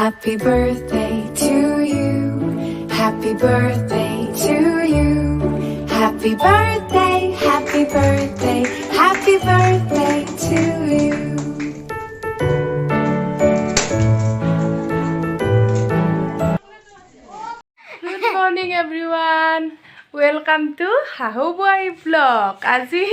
Happy birthday to you. Happy birthday to you. Happy birthday, happy birthday, happy birthday to you. Good morning everyone. Welcome to Hahu Boy Vlog. আজি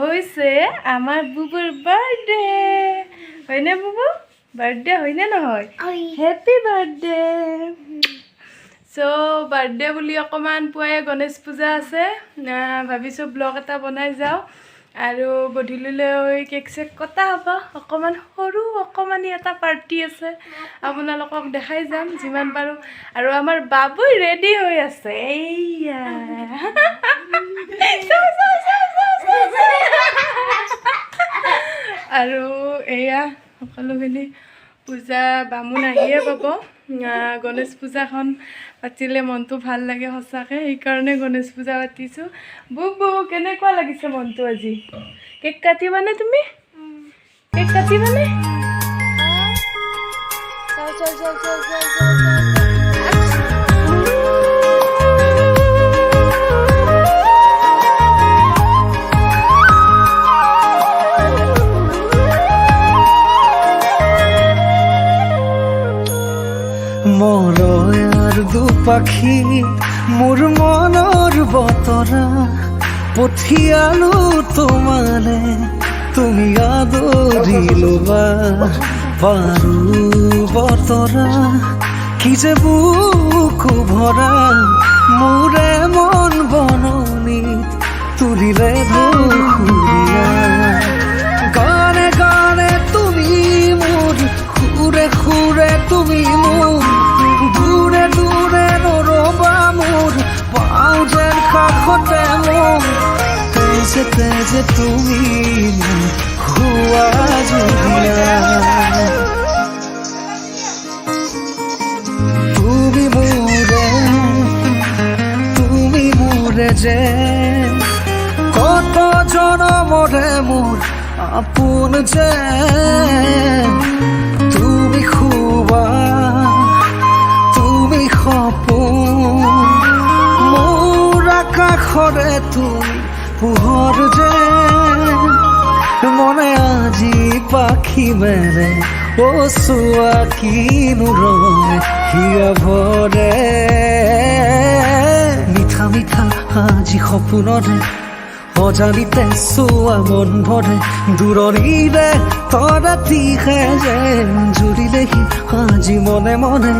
হৈছে আমাৰ বুবুৰ birthday. হয়নে বুবু? Birthday হয়নে নহয়? Happy birthday. So birthday বুলি অকমান পুৱাই গণেশ পূজা আছে। ভাবিছো ব্লগ এটা বনাই যাও আৰু গধূলিলৈ কেক চেক কটা হ'ব। অকমান সৰু অকমানি এটা পাৰ্টি আছে। আপোনালোকক দেখাই যাম যিমান পাৰো। আৰু আমাৰ বাবুই ৰেডি হৈ আছে। এইয়া আৰু এয়া সকলোখিনি পূজা বামুণ আহিয়ে পাব। গণেশ পূজাখন পাতিলে মনটো ভাল লাগে সঁচাকৈ। সেইকাৰণে গণেশ পূজা পাতিছোঁ। বুবু কেনেকুৱা লাগিছে মনটো আজি? কেক কাটিবানে তুমি? কেক কাটিবানে? মৰয়াৰ দুপাখি মোৰ মনৰ বতৰা পঠিয়ালো তোমালে, তুমি আদৰি ল'বা পাৰো বতৰা। কি যে বুকু ভৰা মোৰে মন বননিত তুলিলে ধুৰীয়া। গানে গানে তুমি মোৰ, সুৰে সুৰে তুমি মোৰ, দূৰে দূৰে নৰবা মোৰ, পাওঁ যেন কাষতে মোৰ। তেজে তেজে তুমি মোৰ হোৱা জুৰিয়া। তুমি মোৰে যে কত জনমৰে মোৰ আপোন যে। তুমি খুবা তুমি সপোন মোৰ আকাশৰে তুমি পোহৰ যে। মনে আজি পাখি মেলে ও চোৱা কিনো ৰঙে হিয়া ভৰে। মিঠা মিঠা আজি সপোনৰে অজানিতে চোৱা মন ভৰে। দূৰণিৰে তৰাতিহে যেন জুৰিলেহি আজি মনে মনে।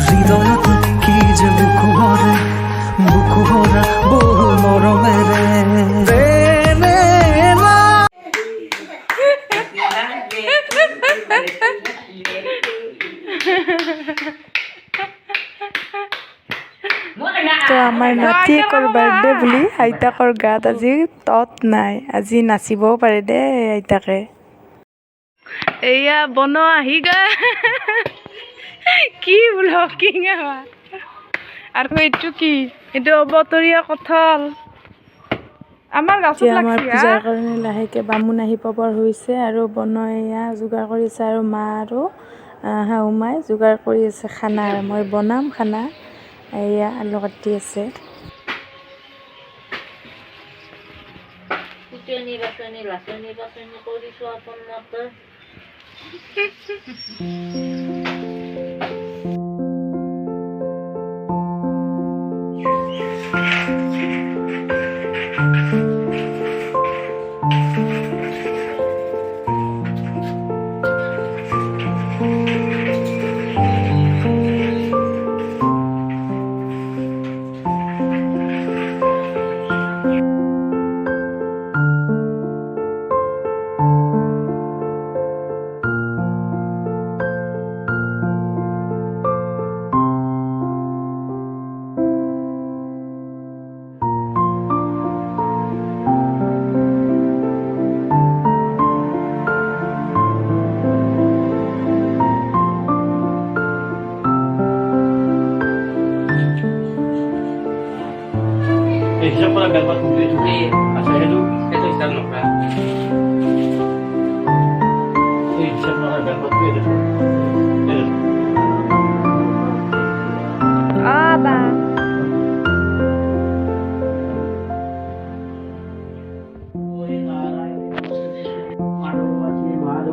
হৃদয়তে কি যে বুকু ভৰা বহু মৰমেৰে। তো আমাৰ নাতিয়েকৰ বাৰ্থডে বুলি আইতাকৰ গাত আজি তত নাই। আজি নাচিবও পাৰে দেই আইতাকে। এয়া বন আহি গা কি ব্লকিং আৰু এইটো কি? এইটো অবতৰীয়া কঁঠাল আমাৰ গাছত লাগছে। আমাৰ পূজাৰ কাৰণে লাহেকৈ বামুণ আহি পাবৰ হৈছে আৰু বনোৱা এয়া যোগাৰ কৰিছে আৰু মা আৰু শাহু মাই যোগাৰ কৰি আছে খানাৰ। মই বনাম খানা। এয়া আলু কাটি আছে। বাছনি কৰিছোঁ আপোনালোকে। Siya pala dapat beli asal itu ikan lokal. Siya pala dapat beli itu.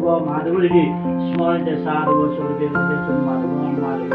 माधवरी स्मरण साधव स्वरूप माधव महाकाल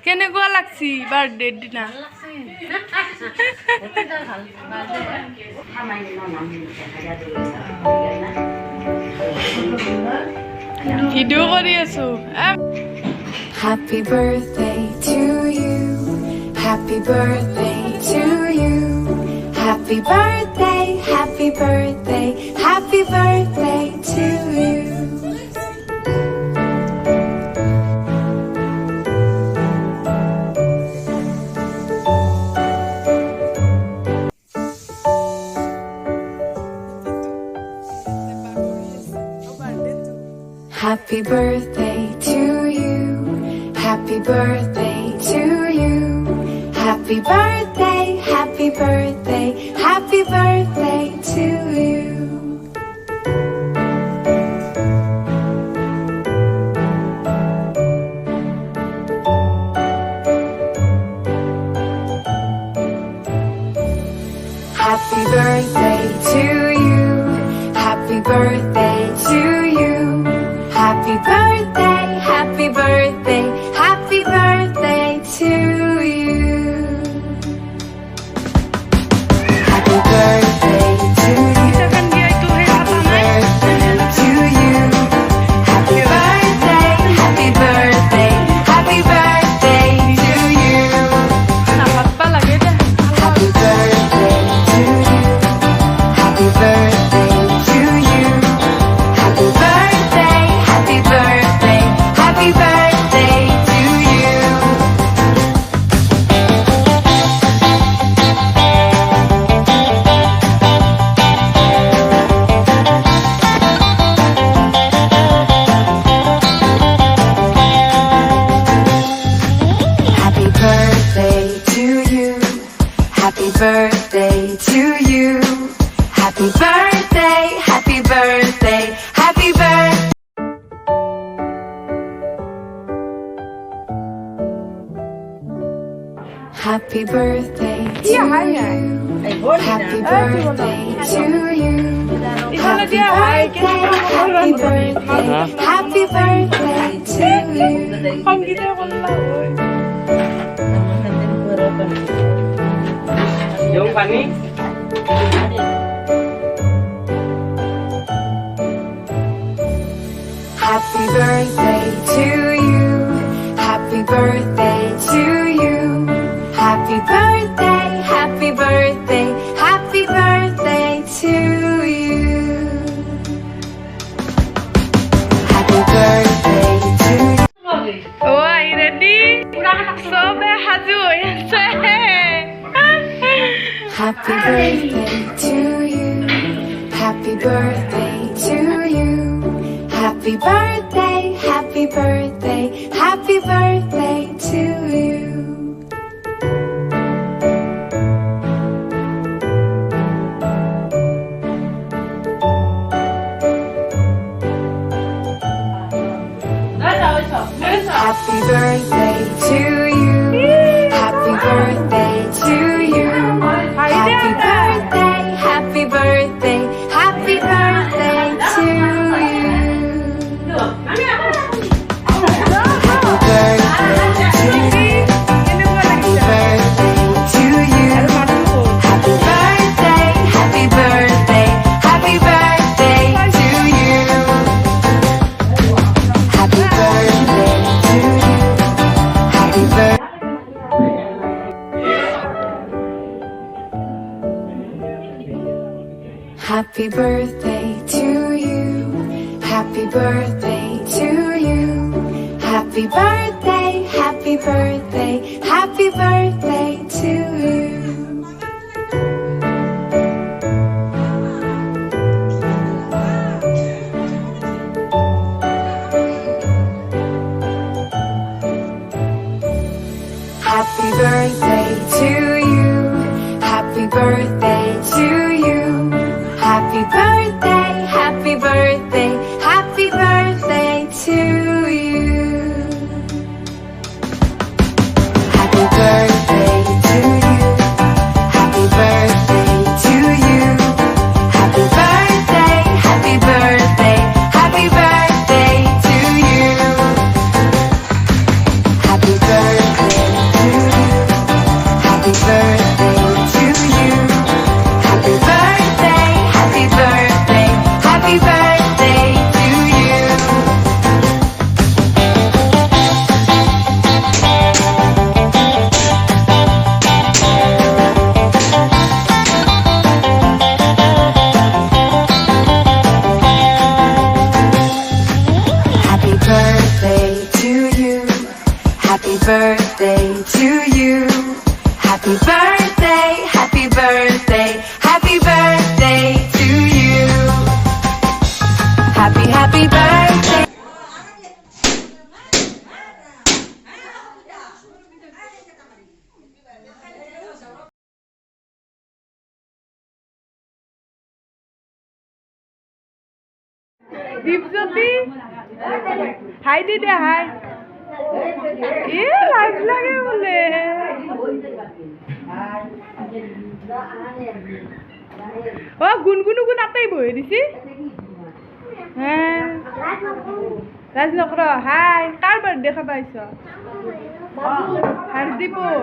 কেনেকুৱা লাগছি বাৰ্থডে দিনা ভিডিঅ' কৰি আছো Happy birthday to you. Happy birthday to you. Happy birthday, happy birthday, happy birthday to you. Happy birthday to you. Happy birthday to you. Happy birthday, happy birthday, happy birthday to you. Happy birthday to you. Happy birthday to you. Happy birthday, happy birthday, happy birthday to you. Happy birthday to you. Happy birthday to you. Happy birthday, happy birthday, happy birthday to you. Happy birthday to you. Happy birthday to you. Happy birthday, happy birthday, happy birthday to you. Happy birthday to you. Happy birthday to you. Happy birthday, happy birthday, happy birthday. Happy birthday to you. Happy birthday to you. Happy birthday, happy birthday, happy birthday to you. Panggilin ako na lang. Yung pani? Happy birthday to you. Happy birthday to you. Happy birthday, happy birthday, happy birthday to you. Happy birthday to you. Oi, ready? Sobe hazu yase. Happy birthday to you. Happy birthday to you. Happy birthday, happy birthday, happy birthday to you. Happy birthday to you. Happy birthday to you. Happy birthday, happy birthday, happy birthday to you. Happy birthday to you. Happy birthday to you. Happy birthday, happy birthday, happy birthday to you. Happy birthday to you. Happy birthday. Happy birthday to you. Happy birthday to you. Happy birthday, happy birthday, happy birthday to you. Happy birthday to you. Happy birthday to you. Happy birthday, happy birthday, happy birthday to you. Happy birthday to you. Happy birthday to you. Happy birthday, happy birthday, happy birthday to you. Happy birthday to you. Happy birthday to you. Happy birthday, happy birthday, happy birthday to you. Happy birthday to you. Happy birthday to you. Happy birthday, happy birthday, happy birthday to you. Happy birthday. Dipjyoti হাই দিদে হাই এ লাজ লাগে বলে ও গুনগুনু গুণ আটাই বহে দিছি হ্যাঁ রাজ নকৰ হাই কাৰ বাৰ্থডে খাবা আহিছ হাৰ্দিপুৰ